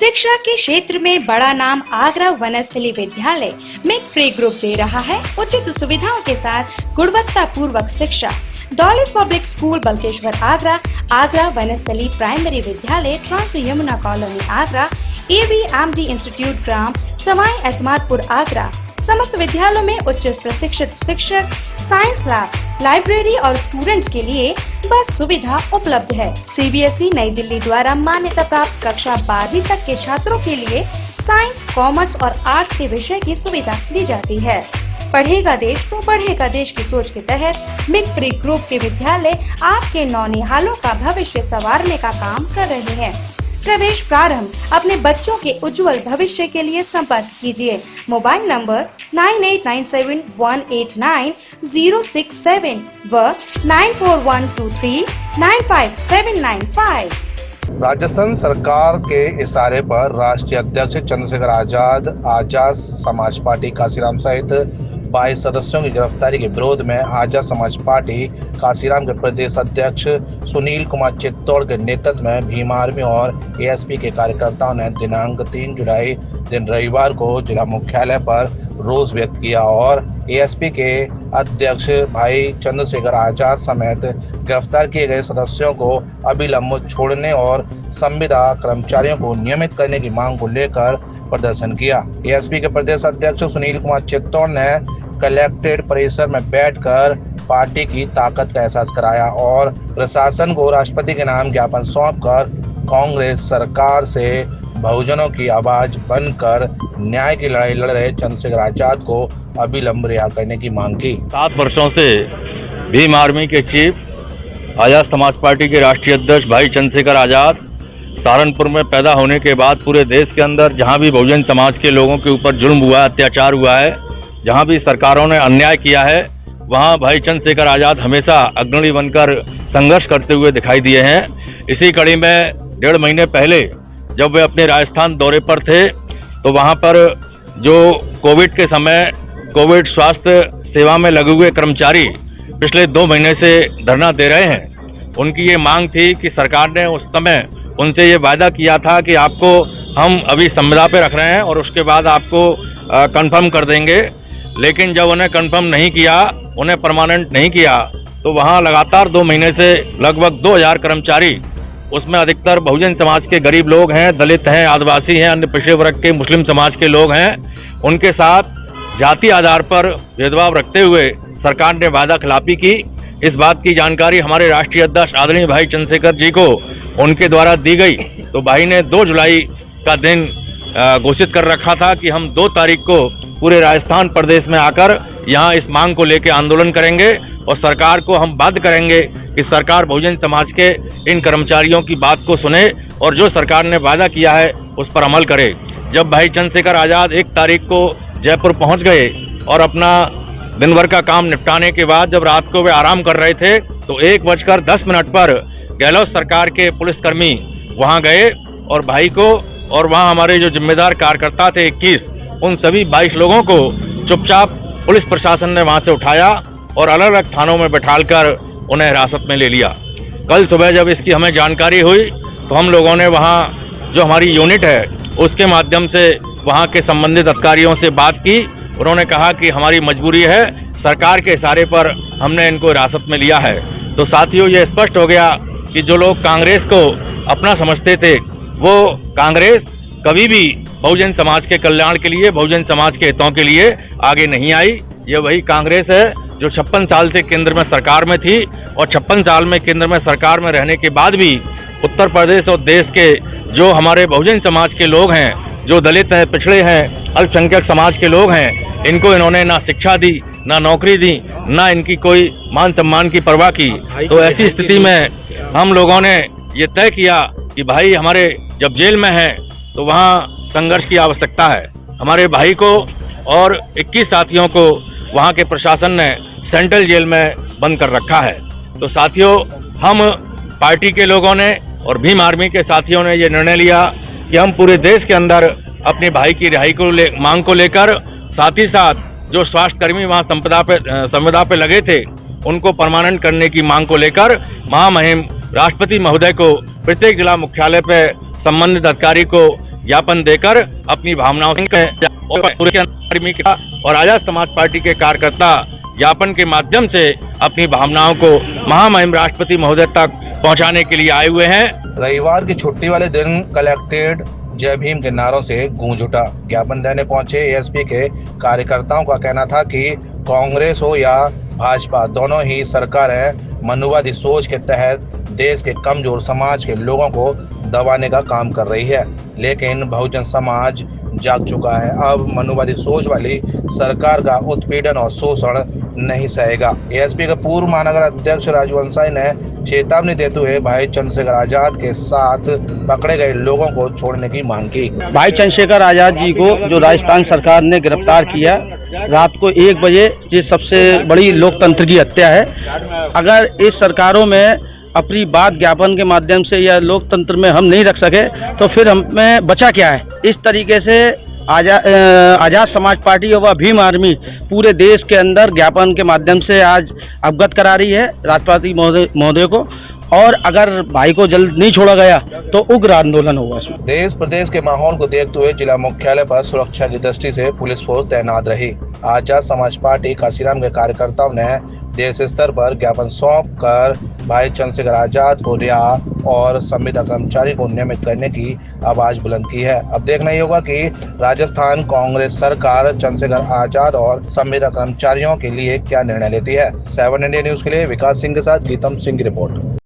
शिक्षा के क्षेत्र में बड़ा नाम आगरा वनस्थली विद्यालय मिड फ्री ग्रुप दे रहा है उचित सुविधाओं के साथ गुणवत्ता पूर्वक शिक्षा। डॉलिस public school Balkeshwar Agra, Agra Vanasthali primary विद्यालय trans Yamuna colony Agra, AVMD institute ग्राम सवाई एतमादपुर आगरा। समस्त विद्यालयों में उच्च प्रशिक्षित शिक्षक, साइंस लैब, लाइब्रेरी और स्टूडेंट्स के लिए बस सुविधा उपलब्ध है। CBSE नई दिल्ली द्वारा मान्यता प्राप्त कक्षा 12वीं तक के छात्रों के लिए साइंस, कॉमर्स और आर्ट्स के विषय की सुविधा दी जाती है। पढ़ेगा देश तो बढ़ेगा देश की सोच के तहत मिड फ्री ग्रुप के विद्यालय आपके नौनिहालों का भविष्य संवारने का काम कर रहे हैं। प्रवेश प्रारंभ। अपने बच्चों के उज्जवल भविष्य के लिए संपर्क कीजिए। मोबाइल नंबर 9897189067 व 9412395795। राजस्थान सरकार के इशारे पर राष्ट्रीय अध्यक्ष चंद्रशेखर आजाद समाज पार्टी काशीराम सहित 22 सदस्यों की गिरफ्तारी के विरोध में आजाद समाज पार्टी काशीराम के प्रदेश अध्यक्ष सुनील कुमार चित्तौड़ के नेतृत्व में भीम आर्मी और ASP के कार्यकर्ताओं ने दिनांक 3 जुलाई दिन रविवार को जिला मुख्यालय पर रोष व्यक्त किया और ASP के अध्यक्ष भाई चंद्रशेखर आजाद समेत गिरफ्तार किए गए सदस्यों को अविलंब छोड़ने और संविदा कर्मचारियों को नियमित करने की मांग को लेकर प्रदर्शन किया। ASP के प्रदेश अध्यक्ष सुनील कुमार चित्तौड़ ने कलेक्ट्रेट परिसर में बैठकर पार्टी की ताकत का एहसास कराया और प्रशासन को राष्ट्रपति के नाम ज्ञापन सौंपकर कांग्रेस सरकार से बहुजनों की आवाज बनकर न्याय की लड़ाई लड़ रहे चंद्रशेखर आजाद को अविलंब रिहा करने की मांग की। 7 वर्षों से भीम आर्मी के चीफ आजाद समाज पार्टी के राष्ट्रीय अध्यक्ष भाई चंद्रशेखर आजाद सहारनपुर में पैदा होने के बाद पूरे देश के अंदर जहां भी बहुजन समाज के लोगों के ऊपर जुल्म हुआ है, अत्याचार हुआ है, जहां भी सरकारों ने अन्याय किया है, वहां भाई चंद्रशेखर आजाद हमेशा अग्रणी बनकर संघर्ष करते हुए दिखाई दिए हैं। इसी कड़ी में 1.5 महीने पहले जब वे अपने राजस्थान दौरे पर थे तो वहां पर जो कोविड के समय कोविड स्वास्थ्य सेवा में लगे हुए कर्मचारी पिछले 2 महीने से धरना दे रहे हैं, उनकी ये मांग थी कि सरकार ने उस समय उनसे ये वायदा किया था कि आपको हम अभी संविदा पे रख रहे हैं और उसके बाद आपको कंफर्म कर देंगे। लेकिन जब उन्हें कंफर्म नहीं किया, उन्हें परमानेंट नहीं किया, तो वहाँ लगातार 2 महीने से लगभग 2000 कर्मचारी, उसमें अधिकतर बहुजन समाज के गरीब लोग हैं, दलित हैं, आदिवासी हैं, अन्य पिछड़े वर्ग के मुस्लिम समाज के लोग हैं, उनके साथ जाति आधार पर भेदभाव रखते हुए सरकार ने वादा खिलाफी की। इस बात की जानकारी हमारे राष्ट्रीय अध्यक्ष आदरणीय भाई चंद्रशेखर जी को उनके द्वारा दी गई, तो भाई ने 2 जुलाई का दिन घोषित कर रखा था कि हम 2 तारीख को पूरे राजस्थान प्रदेश में आकर यहाँ इस मांग को लेकर आंदोलन करेंगे और सरकार को हम बाध्य करेंगे कि सरकार बहुजन समाज के इन कर्मचारियों की बात को सुने और जो सरकार ने वादा किया है उस पर अमल करे। जब भाई चंद्रशेखर आजाद 1 तारीख को जयपुर पहुंच गए और अपना दिन भर का काम निपटाने के बाद जब रात को वे आराम कर रहे थे तो 1:10 पर गहलोत सरकार के पुलिसकर्मी वहां गए और भाई को और वहां हमारे जो जिम्मेदार कार्यकर्ता थे 21, उन सभी 22 लोगों को चुपचाप पुलिस प्रशासन ने वहां से उठाया और अलग अलग थानों में बैठालकर उन्हें हिरासत में ले लिया। कल सुबह जब इसकी हमें जानकारी हुई तो हम लोगों ने वहां जो हमारी यूनिट है उसके माध्यम से वहां के संबंधित अधिकारियों से बात की। उन्होंने कहा कि हमारी मजबूरी है, सरकार के इशारे पर हमने इनको हिरासत में लिया है। तो साथियों, ये स्पष्ट हो गया कि जो लोग कांग्रेस को अपना समझते थे वो कांग्रेस कभी भी बहुजन समाज के कल्याण के लिए, बहुजन समाज के हितों के लिए आगे नहीं आई। ये वही कांग्रेस है जो 56 साल से केंद्र में सरकार में थी और 56 साल में केंद्र में सरकार में रहने के बाद भी उत्तर प्रदेश और देश के जो हमारे बहुजन समाज के लोग हैं, जो दलित हैं, पिछड़े हैं, अल्पसंख्यक समाज के लोग हैं, इनको इन्होंने ना शिक्षा दी, ना नौकरी दी, ना इनकी कोई मान सम्मान की परवाह की। तो ऐसी स्थिति में हम लोगों ने ये तय किया कि भाई हमारे जब जेल में हैं तो वहाँ संघर्ष की आवश्यकता है। हमारे भाई को और 21 साथियों को वहाँ के प्रशासन ने सेंट्रल जेल में बंद कर रखा है। तो साथियों, हम पार्टी के लोगों ने और भीम आर्मी के साथियों ने ये निर्णय लिया कि हम पूरे देश के अंदर अपने भाई की रिहाई को मांग को लेकर, साथ ही साथ जो स्वास्थ्य कर्मी वहाँ संविदा पे लगे थे उनको परमानेंट करने की मांग को लेकर महामहिम राष्ट्रपति महोदय को प्रत्येक जिला मुख्यालय पे संबंधित अधिकारी को ज्ञापन देकर अपनी भावनाओं और आजाद समाज पार्टी के कार्यकर्ता ज्ञापन के माध्यम से अपनी भावनाओं को महामहिम राष्ट्रपति महोदय तक पहुंचाने के लिए आए हुए हैं। रविवार की छुट्टी वाले दिन कलेक्टेड जय भीम के नारों से गूंज उठा। ज्ञापन देने पहुंचे एएसपी के कार्यकर्ताओं का कहना था कि कांग्रेस हो या भाजपा, दोनों ही सरकारें मनुवादी सोच के तहत देश के कमजोर समाज के लोगों को दबाने का काम कर रही है, लेकिन बहुजन समाज जाग चुका है। अब मनुवादी सोच वाली सरकार का उत्पीड़न और शोषण नहीं सहेगा। एएसपी के पूर्व महानगर अध्यक्ष राजवंशाई ने चेतावनी देते हुए भाई चंद्रशेखर आजाद के साथ पकड़े गए लोगों को छोड़ने की मांग की। भाई चंद्रशेखर आजाद जी को जो राजस्थान सरकार ने गिरफ्तार किया रात को 1 बजे, ये सबसे बड़ी लोकतंत्र की हत्या है। अगर इस सरकारों में अपनी बात ज्ञापन के माध्यम से या लोकतंत्र में हम नहीं रख सके तो फिर हमें बचा क्या है। इस तरीके से आजाद समाज पार्टी व भीम आर्मी पूरे देश के अंदर ज्ञापन के माध्यम से आज अवगत करा रही है राष्ट्रपति महोदय को, और अगर भाई को जल्द नहीं छोड़ा गया तो उग्र आंदोलन होगा। देश प्रदेश के माहौल को देखते हुए जिला मुख्यालय पर सुरक्षा की दृष्टि से पुलिस फोर्स तैनात रही। आजाद समाज पार्टी काशीराम के कार्यकर्ताओं ने देश स्तर पर ज्ञापन सौंप कर भाई चंद्रशेखर आजाद को रिहा और संविदा कर्मचारी को नियमित करने की आवाज बुलंद की है। अब देखना ही होगा कि राजस्थान कांग्रेस सरकार चंद्रशेखर आजाद और संविदा कर्मचारियों के लिए क्या निर्णय लेती है। 7 इंडिया न्यूज के लिए विकास सिंह के साथ गीतम सिंह की रिपोर्ट।